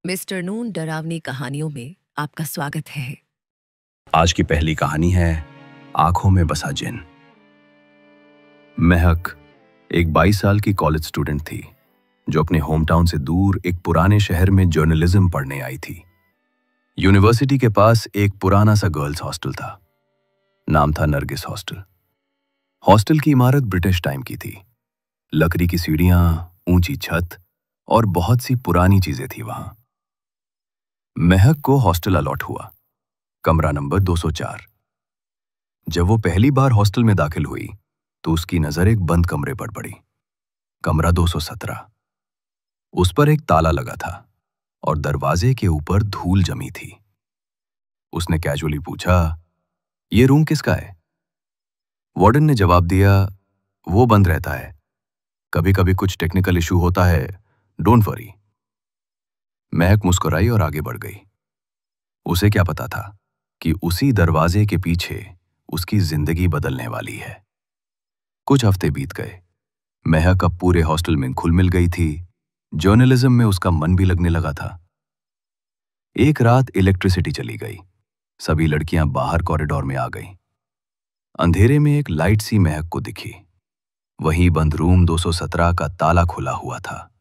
Mister नून डरावनी कहानियों में आपका स्वागत है। आज की पहली कहानी है आंखों में बसा जिन। महक एक 22 साल की कॉलेज स्टूडेंट थी जो अपने होम टाउन से दूर एक पुराने शहर में जर्नलिज्म पढ़ने आई थी। यूनिवर्सिटी के पास एक पुराना सा गर्ल्स हॉस्टल था। नाम था नरगिस हॉस्टल। हॉस्टल की इमारत ब्रिटिश टाइम की थी। लकड़ी की सीढ़ियां, ऊंची छत और बहुत सी पुरानी चीजें थी वहां। महक को हॉस्टल अलॉट हुआ, कमरा नंबर 204। जब वो पहली बार हॉस्टल में दाखिल हुई तो उसकी नजर एक बंद कमरे पर पड़ी। कमरा 217। उस पर एक ताला लगा था और दरवाजे के ऊपर धूल जमी थी। उसने कैजुअली पूछा, "ये रूम किसका है?" वार्डन ने जवाब दिया, "वो बंद रहता है। कभी कभी कुछ टेक्निकल इशू होता है, डोंट वरी।" महक मुस्कुराई और आगे बढ़ गई। उसे क्या पता था कि उसी दरवाजे के पीछे उसकी जिंदगी बदलने वाली है। कुछ हफ्ते बीत गए। महक अब पूरे हॉस्टल में घुल मिल गई थी। जर्नलिज्म में उसका मन भी लगने लगा था। एक रात इलेक्ट्रिसिटी चली गई। सभी लड़कियां बाहर कॉरिडोर में आ गईं। अंधेरे में एक लाइट सी महक को दिखी। वहीं बंद रूम 217 का ताला खुला हुआ था।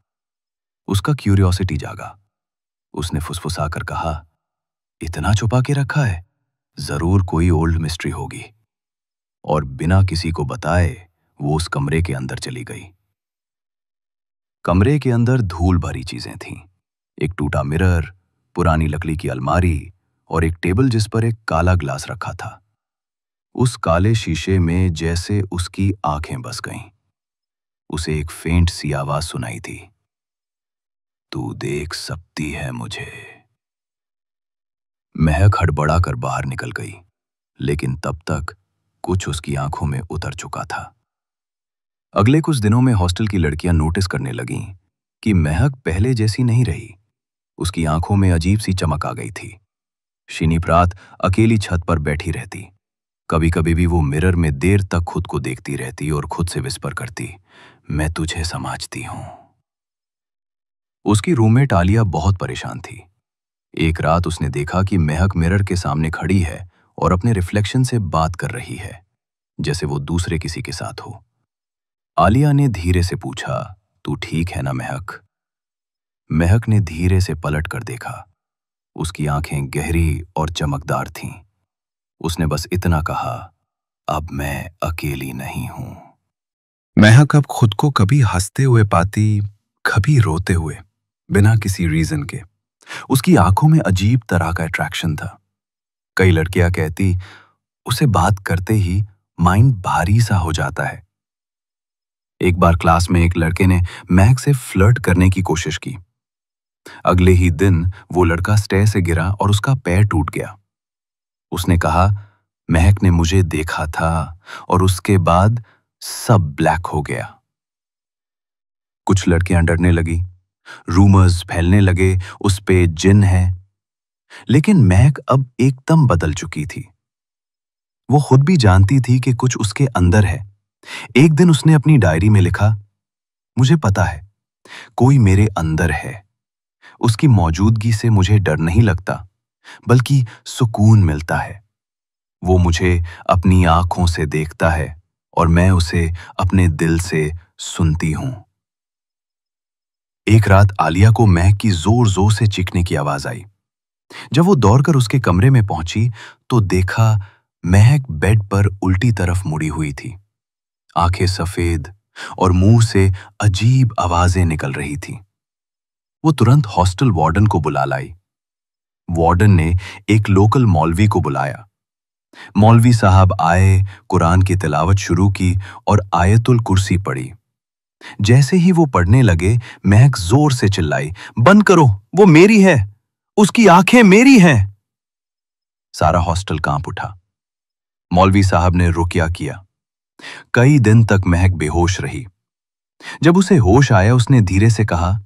उसका क्यूरियोसिटी जागा। उसने फुसफुसाकर कहा, "इतना छुपा के रखा है? जरूर कोई ओल्ड मिस्ट्री होगी।" और बिना किसी को बताए वो उस कमरे के अंदर चली गई। कमरे के अंदर धूल भरी चीजें थीं। एक टूटा मिरर, पुरानी लकड़ी की अलमारी और एक टेबल जिस पर एक काला ग्लास रखा था। उस काले शीशे में जैसे उसकी आंखें बस गईं। उसे एक फेंट सी आवाज सुनाई थी, "तू देख सकती है मुझे।" महक हड़बड़ा कर बाहर निकल गई, लेकिन तब तक कुछ उसकी आंखों में उतर चुका था। अगले कुछ दिनों में हॉस्टल की लड़कियां नोटिस करने लगीं कि महक पहले जैसी नहीं रही। उसकी आंखों में अजीब सी चमक आ गई थी। शिनिप रात अकेली छत पर बैठी रहती। कभी कभी भी वो मिरर में देर तक खुद को देखती रहती और खुद से विस्पर करती, "मैं तुझे समझती हूं।" उसकी रूममेट आलिया बहुत परेशान थी। एक रात उसने देखा कि महक मिरर के सामने खड़ी है और अपने रिफ्लेक्शन से बात कर रही है, जैसे वो दूसरे किसी के साथ हो। आलिया ने धीरे से पूछा, "तू ठीक है ना महक?" महक ने धीरे से पलट कर देखा। उसकी आंखें गहरी और चमकदार थीं। उसने बस इतना कहा, "अब मैं अकेली नहीं हूं।" महक अब खुद को कभी हंसते हुए पाती, कभी रोते हुए, बिना किसी रीजन के। उसकी आंखों में अजीब तरह का अट्रैक्शन था। कई लड़कियां कहती, उसे बात करते ही माइंड भारी सा हो जाता है। एक बार क्लास में एक लड़के ने महक से फ्लर्ट करने की कोशिश की। अगले ही दिन वो लड़का स्टेयर से गिरा और उसका पैर टूट गया। उसने कहा, "महक ने मुझे देखा था और उसके बाद सब ब्लैक हो गया।" कुछ लड़कियां डरने लगी। रूमर्स फैलने लगे, उस पे जिन है। लेकिन महक अब एकदम बदल चुकी थी। वो खुद भी जानती थी कि कुछ उसके अंदर है। एक दिन उसने अपनी डायरी में लिखा, "मुझे पता है, कोई मेरे अंदर है। उसकी मौजूदगी से मुझे डर नहीं लगता, बल्कि सुकून मिलता है। वो मुझे अपनी आंखों से देखता है और मैं उसे अपने दिल से सुनती हूं।" एक रात आलिया को महक की जोर जोर से चीखने की आवाज आई। जब वो दौड़कर उसके कमरे में पहुंची तो देखा महक बेड पर उल्टी तरफ मुड़ी हुई थी। आंखें सफेद और मुंह से अजीब आवाजें निकल रही थीं। वो तुरंत हॉस्टल वार्डन को बुला लाई। वार्डन ने एक लोकल मौलवी को बुलाया। मौलवी साहब आए, कुरान की तिलावत शुरू की और आयतुल कुर्सी पढ़ी। जैसे ही वो पढ़ने लगे, महक जोर से चिल्लाई, "बंद करो, वो मेरी है, उसकी आंखें मेरी हैं।" सारा हॉस्टल कांप उठा। मौलवी साहब ने रुकिया किया। कई दिन तक महक बेहोश रही। जब उसे होश आया, उसने धीरे से कहा,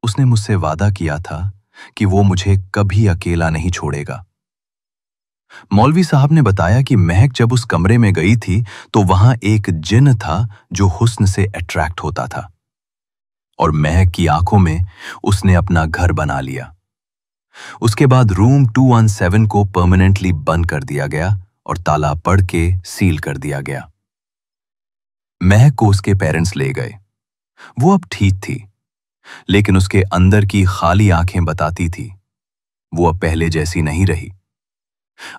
"उसने मुझसे वादा किया था कि वो मुझे कभी अकेला नहीं छोड़ेगा।" मौलवी साहब ने बताया कि महक जब उस कमरे में गई थी तो वहां एक जिन था जो हुस्न से अट्रैक्ट होता था और महक की आंखों में उसने अपना घर बना लिया। उसके बाद रूम 217 को परमानेंटली बंद कर दिया गया और ताला पड़ के सील कर दिया गया। महक को उसके पेरेंट्स ले गए। वो अब ठीक थी, लेकिन उसके अंदर की खाली आंखें बताती थी वो अब पहले जैसी नहीं रही।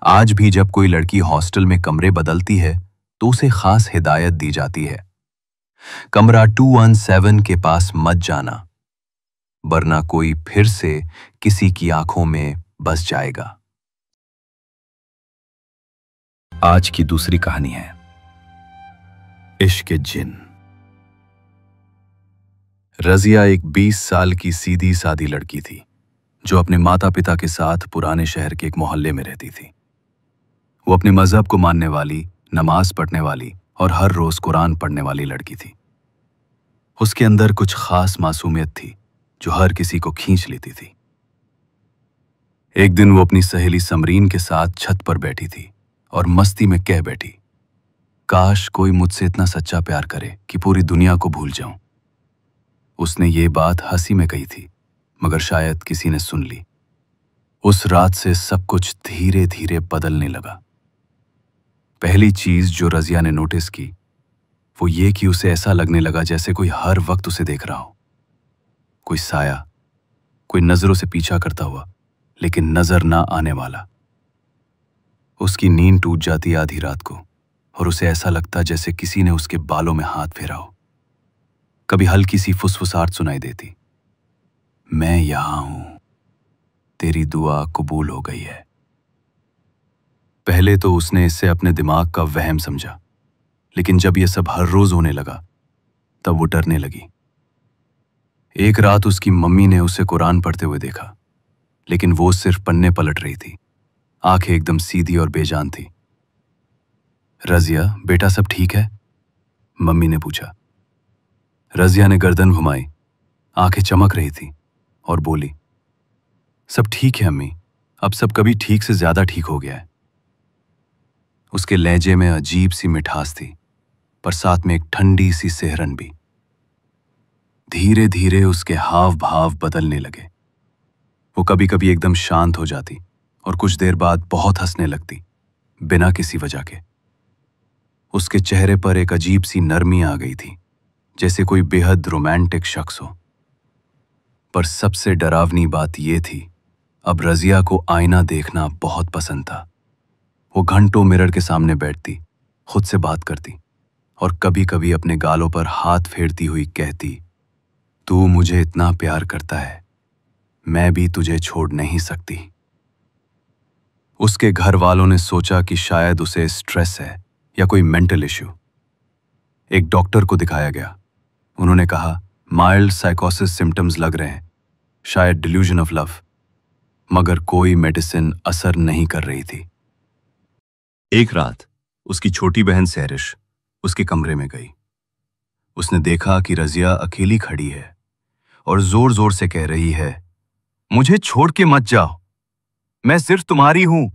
आज भी जब कोई लड़की हॉस्टल में कमरे बदलती है तो उसे खास हिदायत दी जाती है, कमरा 217 के पास मत जाना, वरना कोई फिर से किसी की आंखों में बस जाएगा। आज की दूसरी कहानी है इश्क के जिन। रजिया एक 20 साल की सीधी सादी लड़की थी जो अपने माता पिता के साथ पुराने शहर के एक मोहल्ले में रहती थी। वो अपने मजहब को मानने वाली, नमाज पढ़ने वाली और हर रोज कुरान पढ़ने वाली लड़की थी। उसके अंदर कुछ खास मासूमियत थी जो हर किसी को खींच लेती थी। एक दिन वो अपनी सहेली समरीन के साथ छत पर बैठी थी और मस्ती में कह बैठी, काश कोई मुझसे इतना सच्चा प्यार करे कि पूरी दुनिया को भूल जाऊं। उसने ये बात हंसी में कही थी, मगर शायद किसी ने सुन ली। उस रात से सब कुछ धीरे धीरे बदलने लगा। पहली चीज जो रजिया ने नोटिस की वो ये कि उसे ऐसा लगने लगा जैसे कोई हर वक्त उसे देख रहा हो। कोई साया, कोई नजरों से पीछा करता हुआ लेकिन नजर ना आने वाला। उसकी नींद टूट जाती आधी रात को और उसे ऐसा लगता जैसे किसी ने उसके बालों में हाथ फेरा हो। कभी हल्की सी फुसफुसाहट सुनाई देती, मैं यहां हूं, तेरी दुआ कबूल हो गई है। पहले तो उसने इसे अपने दिमाग का वहम समझा, लेकिन जब यह सब हर रोज होने लगा तब वो डरने लगी। एक रात उसकी मम्मी ने उसे कुरान पढ़ते हुए देखा, लेकिन वो सिर्फ पन्ने पलट रही थी, आंखें एकदम सीधी और बेजान थी। रजिया, बेटा सब ठीक है? मम्मी ने पूछा। रजिया ने गर्दन घुमाई, आंखें चमक रही थी और बोली, सब ठीक है अम्मी, अब सब कभी ठीक से ज्यादा ठीक हो गया है। उसके लहजे में अजीब सी मिठास थी, पर साथ में एक ठंडी सी सिहरन भी। धीरे धीरे उसके हाव भाव बदलने लगे। वो कभी कभी एकदम शांत हो जाती और कुछ देर बाद बहुत हंसने लगती, बिना किसी वजह के। उसके चेहरे पर एक अजीब सी नरमी आ गई थी, जैसे कोई बेहद रोमांटिक शख्स हो। पर सबसे डरावनी बात यह थी, अब रजिया को आईना देखना बहुत पसंद था। वो घंटों मिरर के सामने बैठती, खुद से बात करती और कभी कभी अपने गालों पर हाथ फेरती हुई कहती, तू मुझे इतना प्यार करता है, मैं भी तुझे छोड़ नहीं सकती। उसके घर वालों ने सोचा कि शायद उसे स्ट्रेस है या कोई मेंटल इश्यू। एक डॉक्टर को दिखाया गया। उन्होंने कहा, माइल्ड साइकोसिस सिम्टम्स लग रहे हैं, शायद डिल्यूजन ऑफ लव। मगर कोई मेडिसिन असर नहीं कर रही थी। एक रात उसकी छोटी बहन सहरिश उसके कमरे में गई। उसने देखा कि रजिया अकेली खड़ी है और जोर जोर से कह रही है, मुझे छोड़ के मत जाओ, मैं सिर्फ तुम्हारी हूं,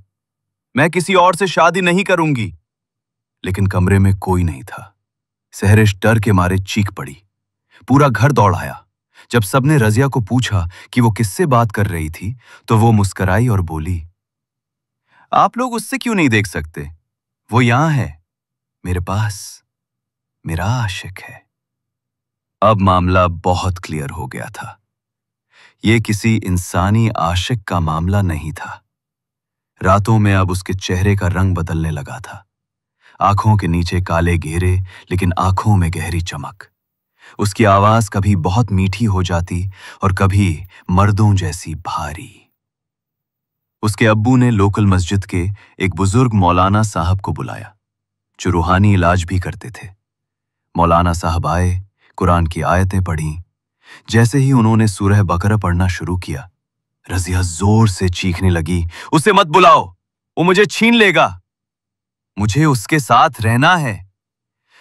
मैं किसी और से शादी नहीं करूंगी। लेकिन कमरे में कोई नहीं था। सहरिश डर के मारे चीख पड़ी। पूरा घर दौड़ आया। जब सबने रजिया को पूछा कि वो किससे बात कर रही थी, तो वो मुस्कुराई और बोली, आप लोग उससे क्यों नहीं देख सकते, वो यहां है, मेरे पास, मेरा आशिक है। अब मामला बहुत क्लियर हो गया था। ये किसी इंसानी आशिक का मामला नहीं था। रातों में अब उसके चेहरे का रंग बदलने लगा था। आंखों के नीचे काले घेरे, लेकिन आंखों में गहरी चमक। उसकी आवाज कभी बहुत मीठी हो जाती और कभी मर्दों जैसी भारी। उसके अब्बू ने लोकल मस्जिद के एक बुजुर्ग मौलाना साहब को बुलाया, जो रूहानी इलाज भी करते थे। मौलाना साहब आए, कुरान की आयतें पढ़ीं। जैसे ही उन्होंने सूरह बकरा पढ़ना शुरू किया, रजिया जोर से चीखने लगी, उसे मत बुलाओ, वो मुझे छीन लेगा, मुझे उसके साथ रहना है।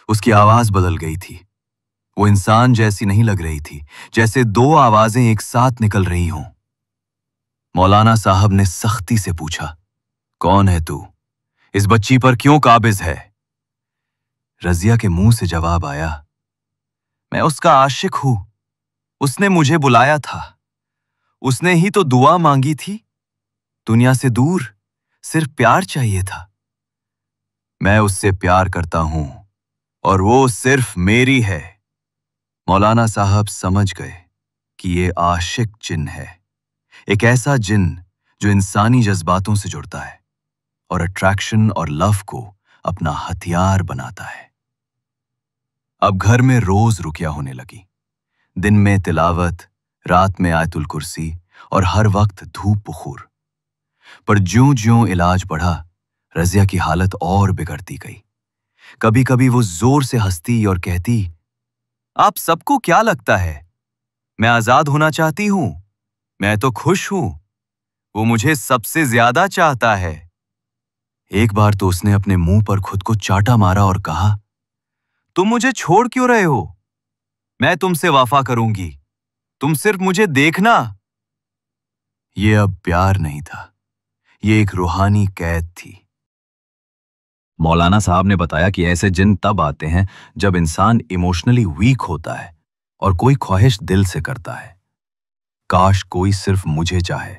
उसकी आवाज बदल गई थी। वो इंसान जैसी नहीं लग रही थी, जैसे दो आवाजें एक साथ निकल रही हों। मौलाना साहब ने सख्ती से पूछा, कौन है तू, इस बच्ची पर क्यों काबिज है? रजिया के मुंह से जवाब आया, मैं उसका आशिक हूं, उसने मुझे बुलाया था, उसने ही तो दुआ मांगी थी दुनिया से दूर सिर्फ प्यार चाहिए था। मैं उससे प्यार करता हूं और वो सिर्फ मेरी है। मौलाना साहब समझ गए कि ये आशिक जिन है, एक ऐसा जिन जो इंसानी जज्बातों से जुड़ता है और अट्रैक्शन और लव को अपना हथियार बनाता है। अब घर में रोज रुकिया होने लगी। दिन में तिलावत, रात में आयतुल कुर्सी और हर वक्त धूप बुखूर। पर ज्यों-ज्यों इलाज बढ़ा, रजिया की हालत और बिगड़ती गई। कभी कभी वो जोर से हंसती और कहती, आप सबको क्या लगता है? मैं आजाद होना चाहती हूं। मैं तो खुश हूं। वो मुझे सबसे ज्यादा चाहता है। एक बार तो उसने अपने मुंह पर खुद को चाटा मारा और कहा, तुम मुझे छोड़ क्यों रहे हो? मैं तुमसे वफा करूंगी। तुम सिर्फ मुझे देखना। ये अब प्यार नहीं था, ये एक रूहानी कैद थी। मौलाना साहब ने बताया कि ऐसे जिन तब आते हैं जब इंसान इमोशनली वीक होता है और कोई ख्वाहिश दिल से करता है, काश कोई सिर्फ मुझे चाहे।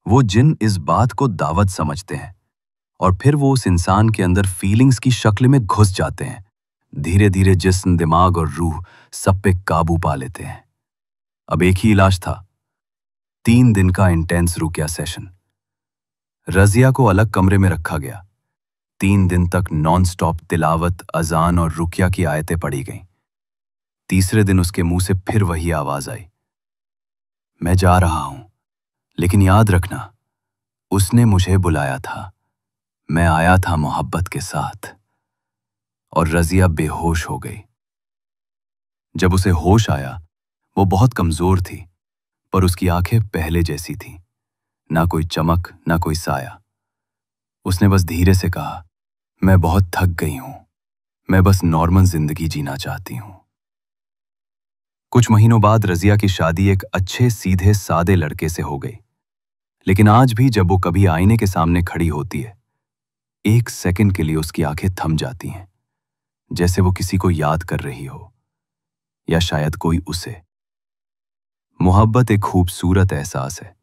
वो जिन इस बात को दावत समझते हैं और फिर वो उस इंसान के अंदर फीलिंग्स की शक्ल में घुस जाते हैं। धीरे धीरे जिस्म, दिमाग और रूह सब पे काबू पा लेते हैं। अब एक ही इलाज था, 3 दिन का इंटेंस रुकिया सेशन। रजिया को अलग कमरे में रखा गया। 3 दिन तक नॉन स्टॉप तिलावत, अजान और रुकिया की आयतें पढ़ी गईं। तीसरे दिन उसके मुंह से फिर वही आवाज आई, मैं जा रहा हूं, लेकिन याद रखना, उसने मुझे बुलाया था। मैं आया था मोहब्बत के साथ। और रजिया बेहोश हो गई। जब उसे होश आया, वो बहुत कमजोर थी, पर उसकी आंखें पहले जैसी थीं। ना कोई चमक, ना कोई साया। उसने बस धीरे से कहा, मैं बहुत थक गई हूं। मैं बस नॉर्मल जिंदगी जीना चाहती हूं। कुछ महीनों बाद रजिया की शादी एक अच्छे, सीधे, सादे लड़के से हो गई। लेकिन आज भी जब वो कभी आईने के सामने खड़ी होती है, 1 सेकंड के लिए उसकी आंखें थम जाती हैं, जैसे वो किसी को याद कर रही हो, या शायद कोई उसे। मोहब्बत एक खूबसूरत एहसास है,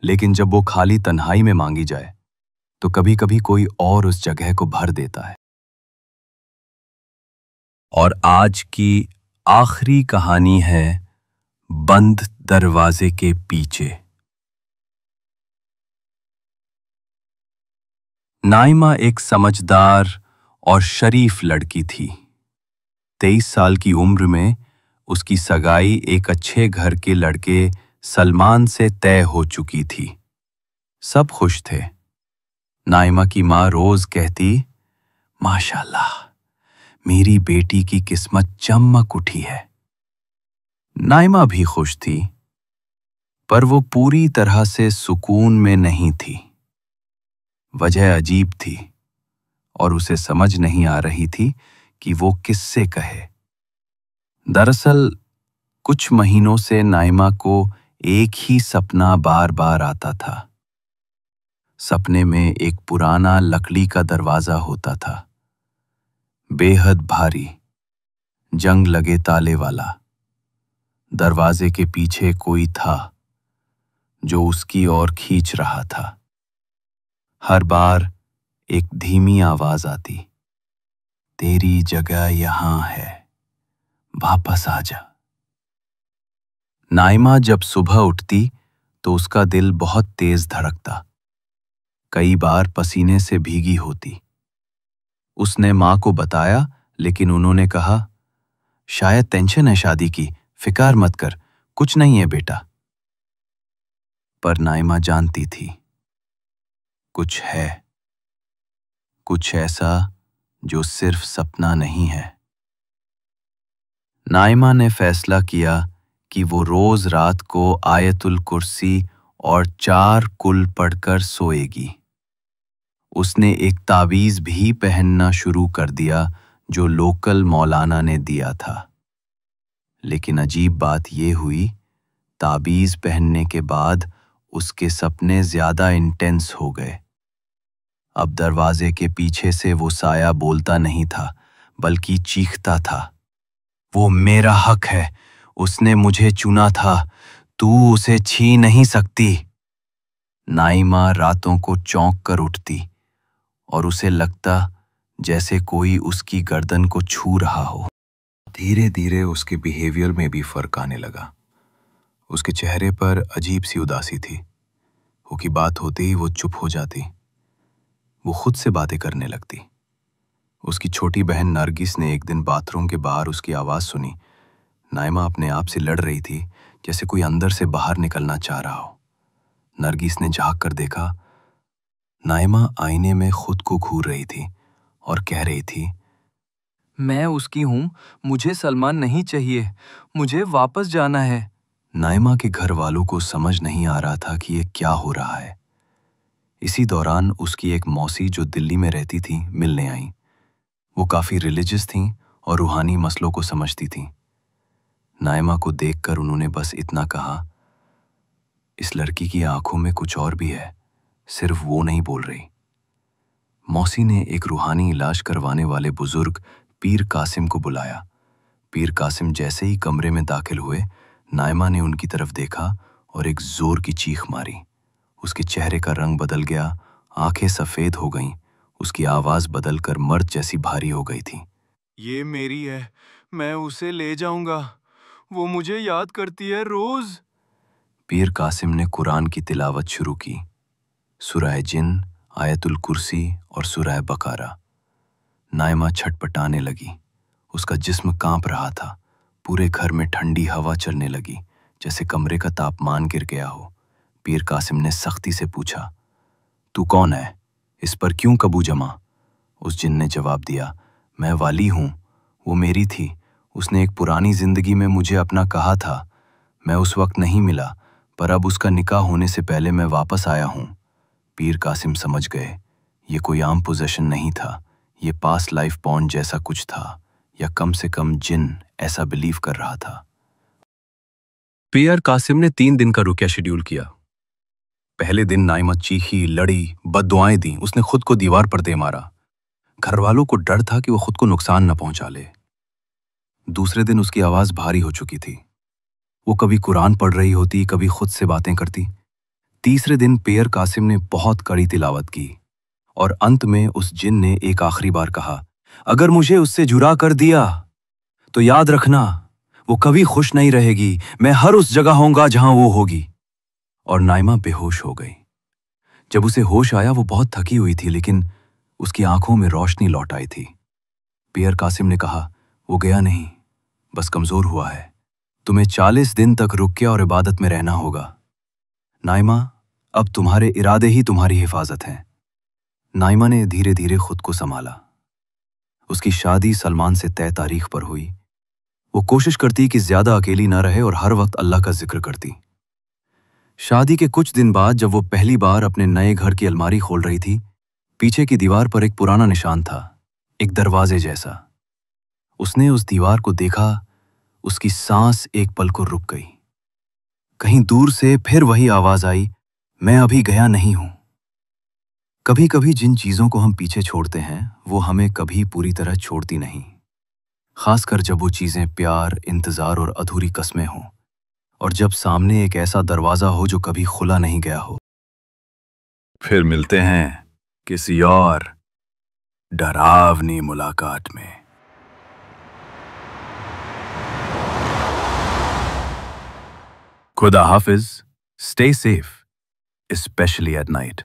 लेकिन जब वो खाली तन्हाई में मांगी जाए, तो कभी कभी कोई और उस जगह को भर देता है। और आज की आखिरी कहानी है बंद दरवाजे के पीछे। नाइमा एक समझदार और शरीफ लड़की थी। 23 साल की उम्र में उसकी सगाई एक अच्छे घर के लड़के सलमान से तय हो चुकी थी। सब खुश थे। नाइमा की माँ रोज कहती, माशाल्लाह, मेरी बेटी की किस्मत चमक उठी है। नाइमा भी खुश थी, पर वो पूरी तरह से सुकून में नहीं थी। वजह अजीब थी और उसे समझ नहीं आ रही थी कि वो किससे कहे। दरअसल कुछ महीनों से नाइमा को एक ही सपना बार बार आता था। सपने में एक पुराना लकड़ी का दरवाजा होता था, बेहद भारी, जंग लगे ताले वाला। दरवाजे के पीछे कोई था जो उसकी ओर खींच रहा था। हर बार एक धीमी आवाज आती, तेरी जगह यहां है, वापस आ जा। नाइमा जब सुबह उठती तो उसका दिल बहुत तेज धड़कता, कई बार पसीने से भीगी होती। उसने मां को बताया, लेकिन उन्होंने कहा, शायद टेंशन है शादी की, फिक्र मत कर, कुछ नहीं है बेटा। पर नाइमा जानती थी, कुछ है, कुछ ऐसा जो सिर्फ सपना नहीं है। नाइमा ने फैसला किया कि वो रोज रात को आयतुल कुर्सी और 4 कुल पढ़कर सोएगी। उसने एक तावीज भी पहनना शुरू कर दिया जो लोकल मौलाना ने दिया था। लेकिन अजीब बात यह हुई, ताबीज पहनने के बाद उसके सपने ज्यादा इंटेंस हो गए। अब दरवाजे के पीछे से वो साया बोलता नहीं था, बल्कि चीखता था, वो मेरा हक है, उसने मुझे चुना था, तू उसे छीन नहीं सकती। नाइमा रातों को चौंक कर उठती और उसे लगता जैसे कोई उसकी गर्दन को छू रहा हो। धीरे धीरे उसके बिहेवियर में भी फर्क आने लगा। उसके चेहरे पर अजीब सी उदासी थी। वो की बात होती ही वो चुप हो जाती। वो खुद से बातें करने लगती। उसकी छोटी बहन नरगिस ने एक दिन बाथरूम के बाहर उसकी आवाज़ सुनी। नाइमा अपने आप से लड़ रही थी, जैसे कोई अंदर से बाहर निकलना चाह रहा हो। नरगिस ने झांक कर देखा। नाइमा आईने में खुद को घूर रही थी और कह रही थी, मैं उसकी हूं, मुझे सलमान नहीं चाहिए, मुझे वापस जाना है। नाइमा के घर वालों को समझ नहीं आ रहा था कि ये क्या हो रहा है। इसी दौरान उसकी एक मौसी जो दिल्ली में रहती थी मिलने आई। वो काफ़ी रिलीजियस थीं और रूहानी मसलों को समझती थीं। नाइमा को देखकर उन्होंने बस इतना कहा, इस लड़की की आंखों में कुछ और भी है, सिर्फ वो नहीं बोल रही। मौसी ने एक रूहानी इलाज करवाने वाले बुजुर्ग पीर कासिम को बुलाया। पीर कासिम जैसे ही कमरे में दाखिल हुए, नाइमा ने उनकी तरफ देखा और एक जोर की चीख मारी। उसके चेहरे का रंग बदल गया, आंखें सफ़ेद हो गईं, उसकी आवाज़ बदलकर मर्द जैसी भारी हो गई थी। ये मेरी है, मैं उसे ले जाऊंगा, वो मुझे याद करती है रोज। पीर कासिम ने कुरान की तिलावत शुरू की, सूरह जिन, आयतुल कुर्सी और सूरह बकारा। नाइमा छटपटाने लगी। उसका जिस्म कांप रहा था। पूरे घर में ठंडी हवा चलने लगी, जैसे कमरे का तापमान गिर गया हो। पीर कासिम ने सख्ती से पूछा, तू कौन है? इस पर क्यों कबू जमा? उस जिन ने जवाब दिया, मैं वाली हूं, वो मेरी थी। उसने एक पुरानी जिंदगी में मुझे अपना कहा था। मैं उस वक्त नहीं मिला, पर अब उसका निकाह होने से पहले मैं वापस आया हूं। पीर कासिम समझ गए, ये कोई आम पोजेशन नहीं था, ये पास्ट लाइफ बॉन्ड जैसा कुछ था, या कम से कम जिन ऐसा बिलीव कर रहा था। पीर कासिम ने 3 दिन का रुकिया शेड्यूल किया। पहले दिन नाइमा चीखी, लड़ी, बद्दुआएं दी, उसने खुद को दीवार पर दे मारा। घर वालों को डर था कि वो खुद को नुकसान न पहुंचा ले। दूसरे दिन उसकी आवाज भारी हो चुकी थी। वो कभी कुरान पढ़ रही होती, कभी खुद से बातें करती। तीसरे दिन पीर कासिम ने बहुत कड़ी तिलावत की और अंत में उस जिन ने एक आखिरी बार कहा, अगर मुझे उससे जुड़ा कर दिया तो याद रखना, वो कभी खुश नहीं रहेगी। मैं हर उस जगह होऊंगा जहां वो होगी। और नाइमा बेहोश हो गई। जब उसे होश आया, वो बहुत थकी हुई थी, लेकिन उसकी आंखों में रोशनी लौट आई थी। पीर कासिम ने कहा, वो गया नहीं, बस कमजोर हुआ है। तुम्हें 40 दिन तक रुकिया और इबादत में रहना होगा। नाइमा, अब तुम्हारे इरादे ही तुम्हारी हिफाजत हैं। नाइमा ने धीरे धीरे खुद को संभाला। उसकी शादी सलमान से तय तारीख पर हुई। वो कोशिश करती कि ज्यादा अकेली ना रहे और हर वक्त अल्लाह का जिक्र करती। शादी के कुछ दिन बाद जब वो पहली बार अपने नए घर की अलमारी खोल रही थी, पीछे की दीवार पर एक पुराना निशान था, एक दरवाजे जैसा। उसने उस दीवार को देखा, उसकी सांस एक पल को रुक गई। कहीं दूर से फिर वही आवाज आई, मैं अभी गया नहीं हूं। कभी कभी जिन चीजों को हम पीछे छोड़ते हैं, वो हमें कभी पूरी तरह छोड़ती नहीं, खासकर जब वो चीजें प्यार, इंतजार और अधूरी कस्में हों, और जब सामने एक ऐसा दरवाजा हो जो कभी खुला नहीं गया हो। फिर मिलते हैं किसी और डरावनी मुलाकात में। खुदा हाफिज, stay safe, especially at night.